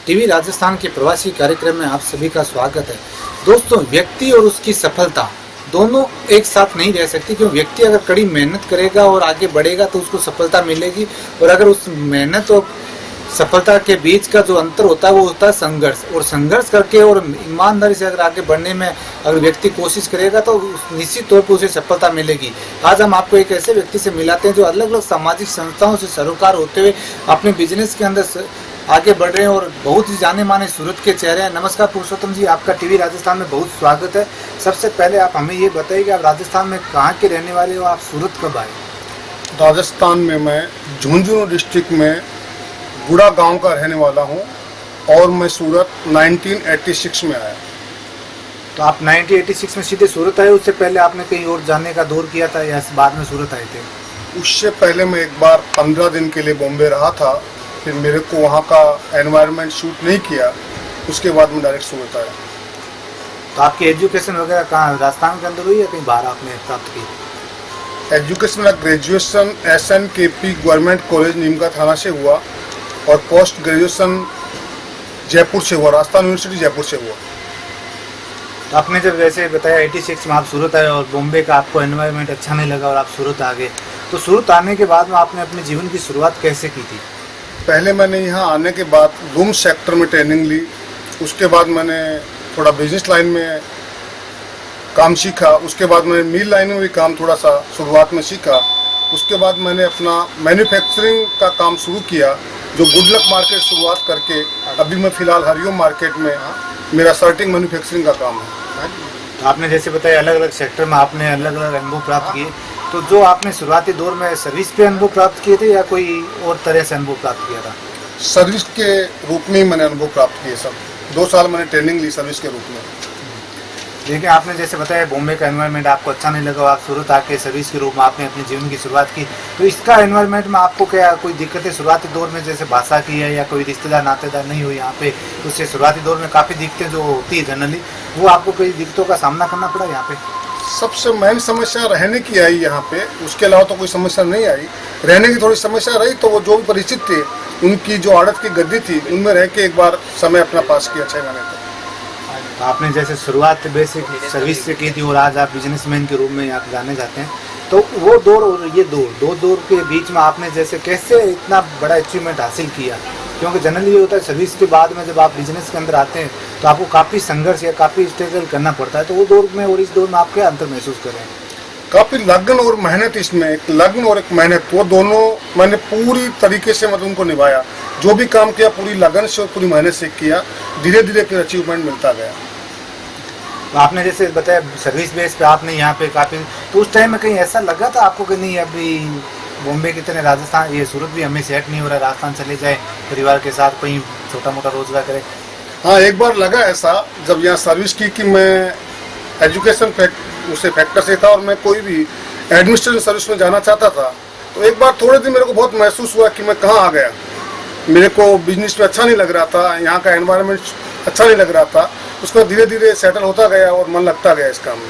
TV Rajasthan के प्रवासी कार्यक्रम में आप सभी का स्वागत है। दोस्तों, व्यक्ति और उसकी सफलता दोनों एक साथ नहीं रह सकती, क्योंकि व्यक्ति अगर कड़ी मेहनत करेगा और आगे बढ़ेगा तो उसको सफलता मिलेगी, और अगर उस मेहनत और सफलता के बीच का जो अंतर होता है वो होता है संघर्ष। और संघर्ष करके और ईमानदारी से अगर आगे बढ़ने में अगर व्यक्ति कोशिश करेगा तो निश्चित तौर पर उसे सफलता मिलेगी। आज हम आपको एक ऐसे व्यक्ति से मिलाते हैं जो अलग अलग सामाजिक संस्थाओं से सरोकार होते हुए अपने बिजनेस के अंदर आगे बढ़ रहे हैं और बहुत ही जाने माने सूरत के चेहरे हैं। नमस्कार पुरुषोत्तम जी, आपका टीवी राजस्थान में बहुत स्वागत है। सबसे पहले आप हमें ये बताइए कि आप राजस्थान में कहाँ के रहने वाले हो, आप सूरत कब आए? राजस्थान में मैं झुंझुनू डिस्ट्रिक्ट में गुड़ा गांव का रहने वाला हूं और मैं सूरत 1986 में आया। तो आप 1986 में सीधे सूरत आए, उससे पहले आपने कहीं और जाने का दौर किया था या बाद में सूरत आए थे? उससे पहले मैं एक बार 15 दिन के लिए बॉम्बे रहा था, फिर मेरे को वहाँ का एनवायरनमेंट सूट नहीं किया, उसके बाद मैं डायरेक्ट सूरत आया। तो आपकी एजुकेशन वगैरह कहाँ, राजस्थान के अंदर हुई या कहीं बाहर आपने प्राप्त की? एजुकेशन मेरा graduation SNKP government college Neemka थाना से हुआ और पोस्ट ग्रेजुएशन जयपुर से हुआ, राजस्थान यूनिवर्सिटी जयपुर से हुआ। तो आपने जब वैसे बताया 86 में आप सूरत आए और बॉम्बे का आपको एनवायरनमेंट अच्छा नहीं लगा और आप सूरत आ गए, तो सूरत आने के बाद में आपने अपने जीवन की शुरुआत कैसे की थी? पहले मैंने यहाँ आने के बाद रूम सेक्टर में ट्रेनिंग ली, उसके बाद मैंने थोड़ा बिजनेस लाइन में काम सीखा, उसके बाद मैंने मिल लाइन में भी काम थोड़ा सा शुरुआत में सीखा, उसके बाद मैंने अपना मैन्युफैक्चरिंग का काम शुरू किया, जो गुडलक मार्केट शुरुआत करके अभी मैं फिलहाल हरिओम मार्केट में मेरा सर्टिंग मैन्युफैक्चरिंग का काम है। तो आपने जैसे बताया अलग अलग सेक्टर में आपने अलग अलग अनुभव प्राप्त किए, तो जो आपने शुरुआती दौर में सर्विस पे अनुभव प्राप्त किए थे या कोई और तरह से अनुभव प्राप्त किया था? सर्विस के रूप में ही मैंने अनुभव प्राप्त किए सब। 2 साल मैंने ट्रेनिंग ली सर्विस के रूप में। लेकिन आपने जैसे बताया बॉम्बे का एनवायरनमेंट आपको अच्छा नहीं लगा, आप सूरत आके सर्विस के रूप में आपने अपने जीवन की शुरुआत की, तो इसका एनवायरनमेंट में आपको क्या कोई दिक्कतें शुरुआती दौर में, जैसे भाषा की है या कोई रिश्तेदार नातेदार नहीं हुई यहाँ पे, उससे शुरुआती दौर में काफ़ी दिक्कतें जो होती है जनरली, वो आपको कई दिक्कतों का सामना करना पड़ा यहाँ पे? सबसे मेन समस्या रहने की आई यहाँ पे, उसके अलावा तो कोई समस्या नहीं आई। रहने की थोड़ी समस्या रही, तो वो जो भी परिचित थे उनकी जो आड़त की गद्दी थी उनमें रह के एक बार समय अपना पास किया 6 महीने तक। तो आपने जैसे शुरुआत बेसिक सर्विस से की थी और आज आप बिजनेसमैन के रूप में आप जाने जाते हैं, तो वो दौर और ये दौर, 2 दौर के बीच में आपने जैसे कैसे इतना बड़ा अचीवमेंट हासिल किया? क्योंकि जनरली ये होता है सर्विस के बाद में जब आप बिजनेस के अंदर आते हैं तो आपको काफ़ी संघर्ष या काफ़ी स्ट्रगल करना पड़ता है, तो वो दौर में और इस दौर में आप क्या अंतर महसूस कर रहे हैं? काफ़ी लगन और मेहनत, इसमें एक लगन और एक मेहनत, वो दोनों मैंने पूरी तरीके से मतलब उनको निभाया। जो भी काम किया पूरी लगन से और पूरी मेहनत से किया, धीरे धीरे फिर अचीवमेंट मिलता गया। तो आपने जैसे बताया सर्विस बेस पे आपने यहाँ पे काफ़ी, तो उस टाइम में कहीं ऐसा लगा था आपको कि नहीं अभी बॉम्बे की तरह राजस्थान, ये सूरत भी हमें सेट नहीं हो रहा, राजस्थान चले जाए परिवार के साथ कहीं छोटा मोटा रोजगार करें? हाँ, एक बार लगा ऐसा जब यहाँ सर्विस की कि मैं एजुकेशन उसे फैक्टर से था और मैं कोई भी एडमिनिस्ट्रेशन सर्विस में जाना चाहता था, तो एक बार थोड़े दिन मेरे को बहुत महसूस हुआ कि मैं कहाँ आ गया। मेरे को बिजनेस में अच्छा नहीं लग रहा था, यहाँ का एनवायरनमेंट अच्छा नहीं लग रहा था। उसका धीरे धीरे सेटल होता गया और मन लगता गया इस काम में।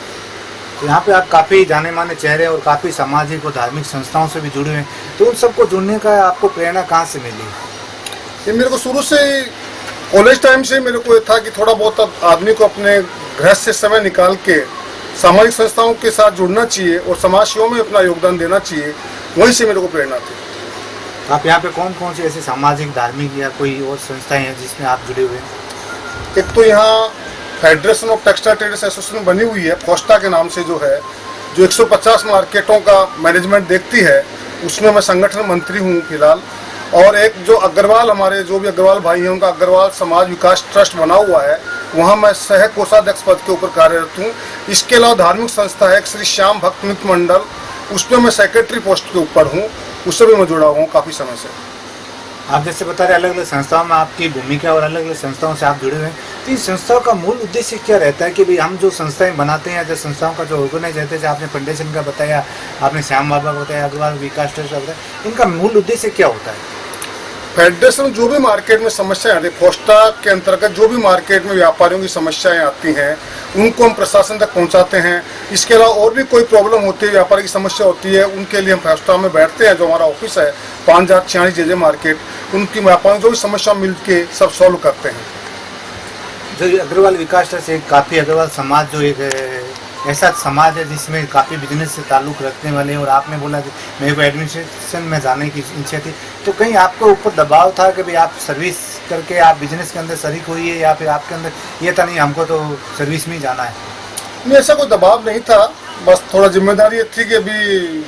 तो यहाँ पे आप काफ़ी जाने माने चेहरे और काफ़ी सामाजिक और धार्मिक संस्थाओं से भी जुड़े हुए हैं, तो उन सबको जुड़ने का आपको प्रेरणा कहाँ से मिली? ये मेरे को शुरू से कॉलेज टाइम से मेरे को ये था कि थोड़ा बहुत आदमी को अपने घर से समय निकाल के सामाजिक संस्थाओं के साथ जुड़ना चाहिए और समाज सेवा में अपना योगदान देना चाहिए, वहीं से मेरे को प्रेरणा थी। आप यहाँ पे कौन कौन सी ऐसी सामाजिक धार्मिक या कोई और संस्थाएं हैं जिसमें आप जुड़े हुए हैं? एक तो यहाँ federation of textile traders association बनी हुई है, फोस्टा के नाम से जो है, जो 150 मार्केटों का मैनेजमेंट देखती है, उसमें मैं संगठन मंत्री हूँ फिलहाल। और एक जो अग्रवाल, हमारे जो भी अग्रवाल भाई हैं उनका अग्रवाल समाज विकास ट्रस्ट बना हुआ है, वहाँ मैं सह कोषाध्यक्ष पद के ऊपर कार्यरत हूँ। इसके अलावा धार्मिक संस्था है श्री श्याम भक्त मित्र मंडल, उसमें मैं सेक्रेटरी पोस्ट के ऊपर हूँ, उससे भी मैं जुड़ा हुआ हूँ काफ़ी समय से। आप जैसे बता रहे अलग अलग संस्थाओं में आपकी भूमिका और अलग अलग संस्थाओं से आप जुड़े हुए हैं, तो इन संस्थाओं का मूल उद्देश्य क्या रहता है कि भाई हम जो संस्थाएं बनाते हैं, जो संस्थाओं का जो ऑर्गेनाइज रहते हैं, जैसे आपने फाउंडेशन का बताया, आपने श्याम बाबा का बताया, अग्रवाल विकास ट्रस्ट का बताया, इनका मूल उद्देश्य क्या होता है? फेडरेशन जो भी मार्केट में समस्याएं आती है, फोस्टा के अंतर्गत जो भी मार्केट में व्यापारियों की समस्याएं आती हैं उनको हम प्रशासन तक पहुंचाते हैं। इसके अलावा और भी कोई प्रॉब्लम होती है, व्यापार की समस्या होती है, उनके लिए हम फैसला में बैठते हैं। जो हमारा ऑफिस है 5046 JJ मार्केट, उनकी व्यापार जो भी समस्या मिल के सब सॉल्व करते हैं। जो ये अग्रवाल विकास ट्रस्ट एक काफ़ी अग्रवाल समाज जो एक ऐसा समाज है जिसमें काफ़ी बिजनेस से ताल्लुक़ रखने वाले हैं, और आपने बोला कि मेरे को एडमिनिस्ट्रेशन में जाने की इच्छा थी, तो कहीं आपके ऊपर दबाव था कि भाई आप सर्विस करके आप बिजनेस के अंदर शरीक होइए, या फिर आपके अंदर ये था नहीं हमको तो सर्विस में ही जाना है? नहीं, ऐसा कोई दबाव नहीं था, बस थोड़ा जिम्मेदारी थी कि अभी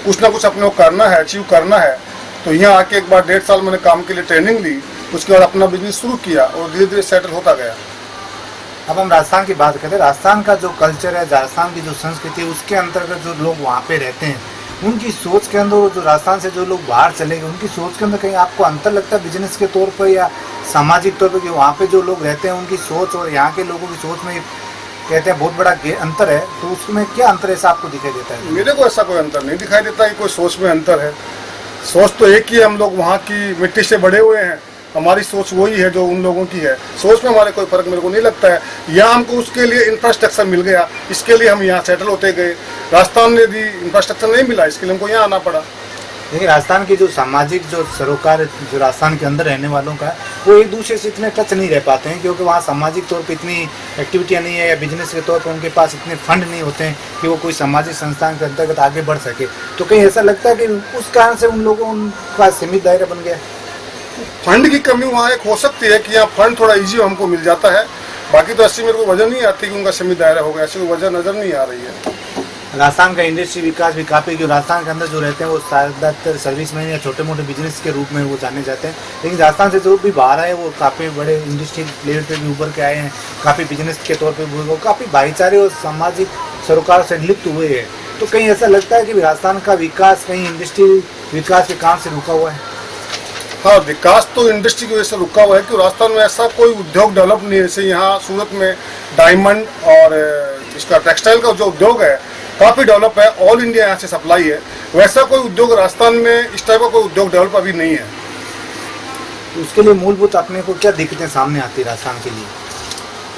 कुछ ना कुछ अपने को करना है, अचीव करना है। तो यहाँ आके एक बार 1.5 साल मैंने काम के लिए ट्रेनिंग ली, उसके बाद अपना बिजनेस शुरू किया और धीरे धीरे सेटल होता गया। अब हम राजस्थान की बात करें, राजस्थान का जो कल्चर है, राजस्थान की जो संस्कृति है, उसके अंतर्गत जो लोग वहाँ पे रहते हैं उनकी सोच के अंदर, जो राजस्थान से जो लोग बाहर चले गए उनकी सोच के अंदर कहीं आपको अंतर लगता है बिजनेस के तौर पर या सामाजिक तौर पर, कि वहाँ पे जो लोग रहते हैं उनकी सोच और यहाँ के लोगों की सोच में कहते हैं बहुत बड़ा अंतर है, तो उसमें क्या अंतर ऐसा आपको दिखाई देता है? मेरे को ऐसा कोई अंतर नहीं दिखाई देता कि कोई सोच में अंतर है। सोच तो एक ही है, हम लोग वहाँ की मिट्टी से बड़े हुए हैं, हमारी सोच वही है जो उन लोगों की है। सोच में हमारे कोई फर्क मेरे को नहीं लगता है। यहाँ हमको उसके लिए इंफ्रास्ट्रक्चर मिल गया, इसके लिए हम यहाँ सेटल होते गए। राजस्थान में भी इंफ्रास्ट्रक्चर नहीं मिला, इसके लिए हमको यहाँ आना पड़ा। लेकिन राजस्थान की जो सामाजिक जो सरोकार जो राजस्थान के अंदर रहने वालों का, वो एक दूसरे से इतने टच नहीं रह पाते हैं, क्योंकि वहाँ सामाजिक तौर पे इतनी एक्टिविटियाँ नहीं है, या बिजनेस के तौर पे उनके पास इतने फंड नहीं होते हैं कि वो कोई सामाजिक संस्थान के अंतर्गत आगे बढ़ सके। तो कहीं ऐसा लगता है कि उस कारण से उन लोगों का सीमित दायरा बन गया। फंड की कमी वहाँ एक हो सकती है कि यहाँ फंड थोड़ा इजी हमको मिल जाता है, बाकी तो ऐसी मेरे को वजह नहीं आती कि उनका सीमित दायरा होगा, ऐसी कोई वजह नजर नहीं आ रही है। राजस्थान का इंडस्ट्री विकास भी काफ़ी, जो राजस्थान के अंदर जो रहते हैं वो ज़्यादातर सर्विसमैन या छोटे मोटे बिजनेस के रूप में वो जाने जाते हैं, लेकिन राजस्थान से जो भी बाहर आए वो काफ़ी बड़े इंडस्ट्री लेवल पे भी उभर के आए हैं, काफ़ी बिजनेस के तौर पे वो काफ़ी भाईचारे और सामाजिक सरोकार से लिप्त हुए हैं। तो कहीं ऐसा लगता है कि राजस्थान का विकास कहीं इंडस्ट्री विकास के काम से रुका हुआ है? हाँ, विकास तो इंडस्ट्री की वजह से रुका हुआ है कि राजस्थान में ऐसा कोई उद्योग डेवलप नहीं है। जैसे यहाँ सूरत में डायमंड और इसका टेक्सटाइल का जो उद्योग है काफ़ी डेवलप है, ऑल इंडिया यहाँ से सप्लाई है। वैसा कोई उद्योग राजस्थान में इस टाइप का कोई उद्योग डेवलप अभी नहीं है। तो उसके लिए मूलभूत अपने को क्या दिक्कतें सामने आती है राजस्थान के लिए?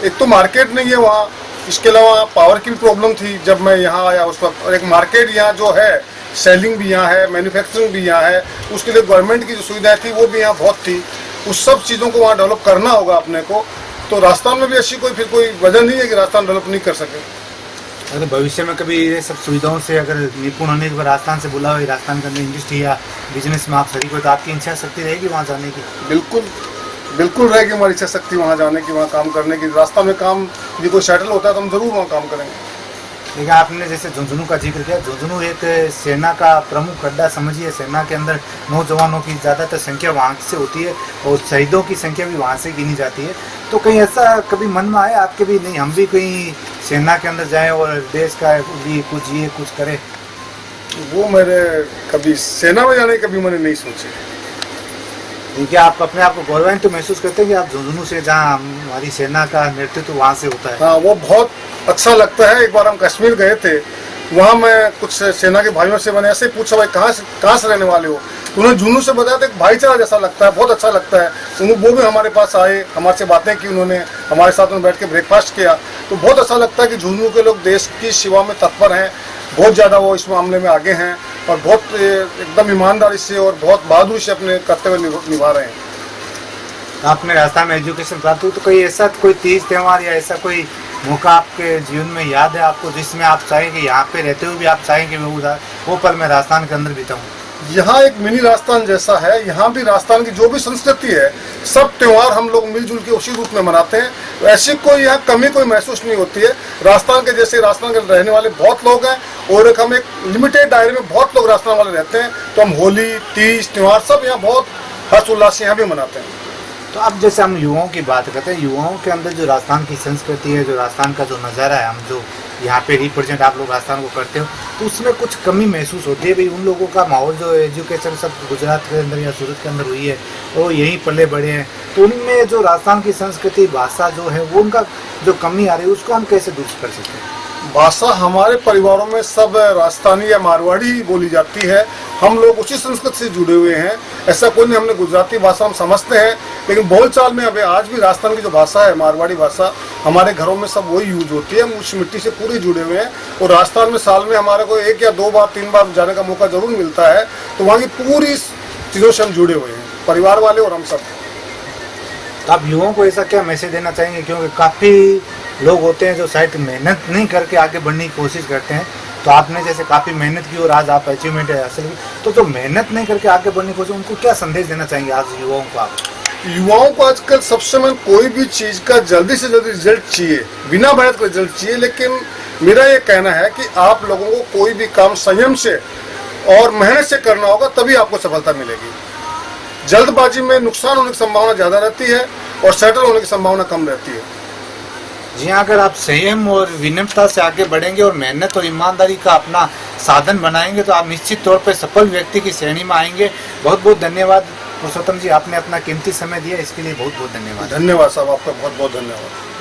एक तो मार्केट नहीं है वहाँ, इसके अलावा पावर की भी प्रॉब्लम थी जब मैं यहाँ आया उस वक्त, और एक मार्केट यहाँ जो है, सेलिंग भी यहाँ है, मैन्युफैक्चरिंग भी यहाँ है, उसके लिए गवर्नमेंट की जो सुविधाएं थी वो भी यहाँ बहुत थी। उस सब चीज़ों को वहाँ डेवलप करना होगा अपने को। तो राजस्थान में भी ऐसी कोई वजह नहीं है कि राजस्थान डेवलप नहीं कर सके। अगर भविष्य में कभी ये सब सुविधाओं से अगर निपुण होने के बाद राजस्थान से बुला हुआ राजस्थान के अंदर इंडस्ट्री या बिजनेस में आप शरीक हो, तो आपकी इच्छा शक्ति रहेगी वहाँ जाने की? बिल्कुल रहेगी हमारी इच्छा शक्ति वहाँ जाने की, वहाँ काम करने की। राजस्थान में काम यदि कोई सेटल होता है तो हम जरूर वहाँ काम करेंगे। लेकिन आपने जैसे झुंझुनू का जिक्र किया, झुंझुनू एक सेना का प्रमुख अड्डा समझिए। सेना के अंदर नौजवानों की ज़्यादातर संख्या वहाँ से होती है और शहीदों की संख्या भी वहाँ से गिनी जाती है। तो कहीं ऐसा कभी मन में आया आपके भी, नहीं हम भी कहीं सेना के अंदर जाएं और देश का लिए कुछ करें? वो मेरे कभी सेना में जाने कभी मैंने नहीं सोची। देखिए, आप अपने आप को गौरवान्वित तो महसूस करते हैं कि आप झुंझुनू से, जहाँ हमारी सेना का नेतृत्व वहाँ से होता है? हाँ, वो बहुत अच्छा लगता है। एक बार हम कश्मीर गए थे, वहाँ मैं कुछ सेना के भाइयों से मैंने ऐसे ही पूछा, भाई कहाँ से रहने वाले हो? तो उन्होंने झुंझुनू से बताया, तो एक भाईचारा जैसा लगता है, बहुत अच्छा लगता है। वो भी हमारे पास आए, हमारे से बातें की, उन्होंने हमारे साथ में बैठ के ब्रेकफास्ट किया। तो बहुत अच्छा लगता है कि झुंझुनू के लोग देश की सेवा में तत्पर हैं, बहुत ज़्यादा वो इस मामले में आगे हैं और बहुत एकदम ईमानदारी से और बहुत बहादुरी से अपने कर्तव्य निभा रहे हैं। आपने राजस्थान में एजुकेशन प्राप्त हुई, तो कोई ऐसा कोई तीज त्यौहार या ऐसा कोई मौका आपके जीवन में याद है आपको, जिसमें आप चाहें कि यहाँ पे रहते हुए भी आप चाहें कि वो पल मैं राजस्थान के अंदर बिताऊँ? यहाँ एक मिनी राजस्थान जैसा है। यहाँ भी राजस्थान की जो भी संस्कृति है, सब त्यौहार हम लोग मिलजुल के उसी रूप में मनाते हैं। तो ऐसी कोई यहाँ कमी कोई महसूस नहीं होती है। राजस्थान के जैसे राजस्थान के रहने वाले बहुत लोग हैं और एक हम एक लिमिटेड दायरे में बहुत लोग राजस्थान वाले रहते हैं। तो हम होली, तीज, त्यौहार सब यहाँ बहुत हर्ष उल्लास से यहाँ भी मनाते हैं। तो अब जैसे हम युवाओं की बात करते हैं, युवाओं के अंदर जो राजस्थान की संस्कृति है, जो राजस्थान का जो नज़ारा है, हम जो यहाँ पे रिप्रेजेंट आप लोग राजस्थान को करते हो, तो उसमें कुछ कमी महसूस होती है? भाई उन लोगों का माहौल जो एजुकेशन सब गुजरात के अंदर या सूरत के अंदर हुई है, वो यहीं पले बड़े हैं, तो उनमें जो राजस्थान की संस्कृति, भाषा जो है, वो उनका जो कमी आ रही है, उसको हम कैसे दूर कर सकते हैं? भाषा हमारे परिवारों में सब राजस्थानी या मारवाड़ी ही बोली जाती है। हम लोग उसी संस्कृति से जुड़े हुए हैं। ऐसा कोई नहीं, हमने गुजराती भाषा हम समझते हैं, लेकिन बोलचाल में अभी आज भी राजस्थान की जो भाषा है मारवाड़ी भाषा हमारे घरों में सब वही यूज होती है। हम उस मिट्टी से पूरे जुड़े हुए हैं और राजस्थान में साल में हमारे को 1 या 2 बार 3 बार जाने का मौका जरूर मिलता है। तो वहाँ की पूरी चीज़ों से हम जुड़े हुए हैं, परिवार वाले और हम सब। तो आप युवाओं को ऐसा क्या मैसेज देना चाहेंगे, क्योंकि काफ़ी लोग होते हैं जो शायद मेहनत नहीं करके आगे बढ़ने की कोशिश करते हैं, तो आपने जैसे काफ़ी मेहनत की और आज आप अचीवमेंट हासिल की, तो जो मेहनत नहीं करके आगे बढ़ने की कोशिश, उनको क्या संदेश देना चाहेंगे आज युवाओं को आप? युवाओं को आजकल सबसे मैं कोई भी चीज का जल्दी से जल्दी रिजल्ट चाहिए, बिना मेहनत का रिजल्ट चाहिए। लेकिन मेरा ये कहना है कि आप लोगों को कोई भी काम संयम से और मेहनत से करना होगा, तभी आपको सफलता मिलेगी। जल्दबाजी में नुकसान होने की संभावना ज्यादा रहती है और सेटल होने की संभावना कम रहती है। जी हाँ, अगर आप संयम और विनम्रता से आगे बढ़ेंगे और मेहनत और ईमानदारी का अपना साधन बनाएंगे तो आप निश्चित तौर पर सफल व्यक्ति की श्रेणी में आएंगे। बहुत बहुत धन्यवाद पुरुषोत्तम जी, आपने अपना कीमती समय दिया, इसके लिए बहुत बहुत धन्यवाद। धन्यवाद साहब, आपका बहुत बहुत धन्यवाद।